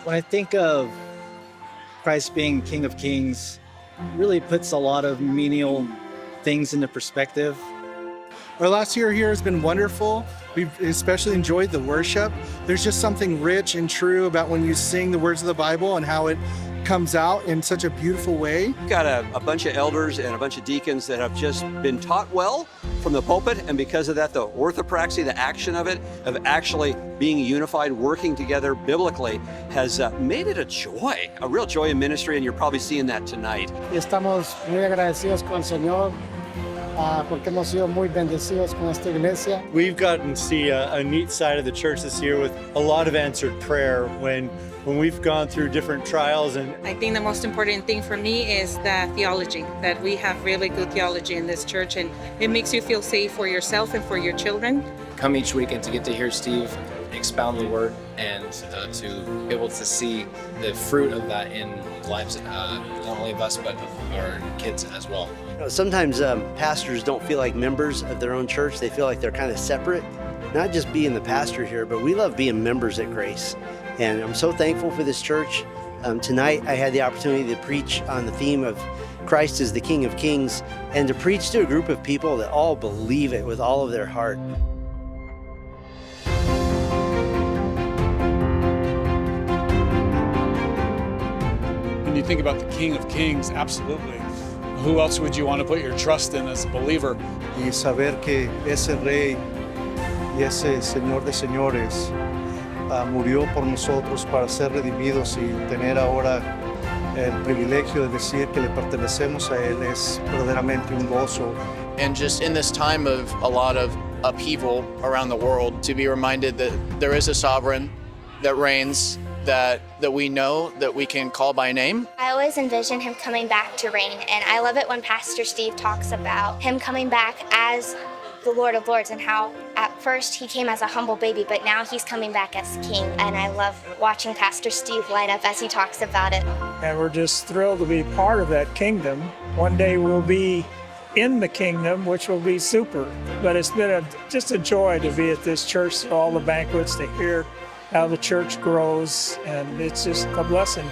When I think of Christ being King of Kings, it really puts a lot of menial things into perspective. Our last year here has been wonderful. We've especially enjoyed the worship. There's just something rich and true about when you sing the words of the Bible and how it comes out in such a beautiful way. We've got a bunch of elders and a bunch of deacons that have just been taught well from the pulpit, and because of that, the orthopraxy, the action of it, of actually being unified, working together biblically, has made it a real joy in ministry, and you're probably seeing that tonight. Estamos muy agradecidos con el Señor porque hemos sido muy bendecidos con esta iglesia. We've gotten to see a neat side of the church this year with a lot of answered prayer when we've gone through different trials. And I think the most important thing for me is the theology, that we have really good theology in this church, and it makes you feel safe for yourself and for your children. Come each week and to get to hear Steve expound the word and to be able to see the fruit of that in the lives not only of us but of our kids as well. Sometimes pastors don't feel like members of their own church. They feel like they're kind of separate, not just being the pastor here, but we love being members at Grace. And I'm so thankful for this church. Tonight I had the opportunity to preach on the theme of Christ is the King of Kings, and to preach to a group of people that all believe it with all of their heart. When you think about the King of Kings, absolutely. Who else would you want to put your trust in as a believer? Y saber que ese rey y ese señor de señores murió por nosotros para ser redimidos y tener ahora el privilegio de decir que le pertenecemos a él es verdaderamente un gozo. And just in this time of a lot of upheaval around the world, to be reminded that there is a sovereign that reigns, that we know, that we can call by name. I always envision him coming back to reign, and I love it when Pastor Steve talks about him coming back as the Lord of Lords and how at first he came as a humble baby, but now he's coming back as king. And I love watching Pastor Steve light up as he talks about it. And we're just thrilled to be part of that kingdom. One day we'll be in the kingdom, which will be super. But it's been just a joy to be at this church, all the banquets, to hear how the church grows, and it's just a blessing.